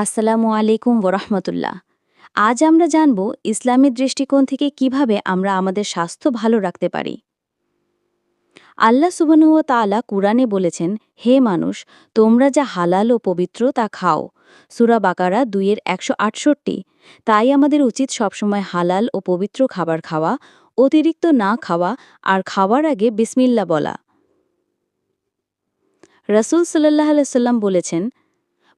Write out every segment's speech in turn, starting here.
আসসালামু আলাইকুম ওরহমতুল্লাহ। আজ আমরা জানব ইসলামের দৃষ্টিকোণ থেকে কিভাবে আমরা আমাদের স্বাস্থ্য ভালো রাখতে পারি। আল্লাহ সুবহানাহু ওয়া তাআলা কুরআনে বলেছেন, হে মানুষ, তোমরা যা হালাল ও পবিত্র তা খাও। সূরা বাকারা 2-168। তাই আমাদের উচিত সবসময় হালাল ও পবিত্র খাবার খাওয়া, অতিরিক্ত না খাওয়া আর খাওয়ার আগে বিসমিল্লাহ বলা। রাসূল সাল্লাল্লাহু আলাইহি সাল্লাম বলেছেন,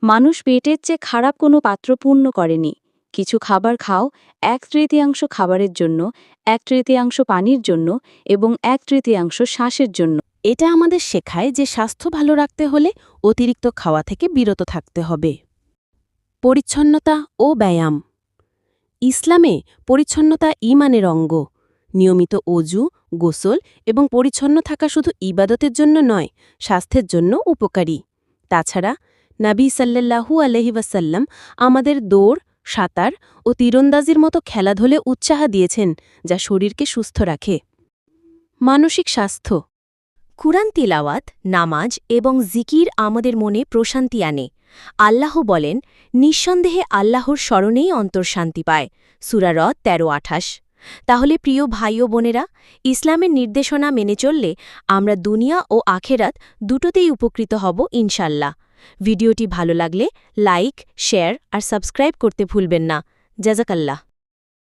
মানুষ পেটের চেয়ে খারাপ কোনো পাত্র পূর্ণ করেনি। কিছু খাবার খাও 1/3 খাবারের জন্য, 1/3 পানির জন্য এবং 1/3 শ্বাসের জন্য। এটা আমাদের শেখায় যে স্বাস্থ্য ভালো রাখতে হলে অতিরিক্ত খাওয়া থেকে বিরত থাকতে হবে। পরিচ্ছন্নতা ও ব্যায়াম। ইসলামে পরিচ্ছন্নতা ঈমানের অঙ্গ। নিয়মিত অজু, গোসল এবং পরিচ্ছন্ন থাকা শুধু ইবাদতের জন্য নয়, স্বাস্থ্যের জন্য উপকারী। তাছাড়া নবী সাল্লাল্লাহু আলাইহি ওয়াসাল্লাম আমাদের দৌড়, সাঁতার ও তীরন্দাজির মতো খেলাধুলে উৎসাহ দিয়েছেন, যা শরীরকে সুস্থ রাখে। মানসিক স্বাস্থ্য। কুরআন তিলাওয়াত, নামাজ এবং জিকির আমাদের মনে প্রশান্তি আনে। আল্লাহ বলেন, নিঃসন্দেহে আল্লাহর স্মরণেই অন্তর শান্তি পায়। সূরা রদ 13-28। তাহলে প্রিয় ভাই ও বোনেরা, ইসলামের নির্দেশনা মেনে চললে আমরা দুনিয়া ও আখেরাত দুটোতেই উপকৃত হব ইনশাল্লাহ। ভিডিওটি ভালো লাগলে লাইক, শেয়ার আর সাবস্ক্রাইব করতে ভুলবেন না। জাযাকাল্লাহ।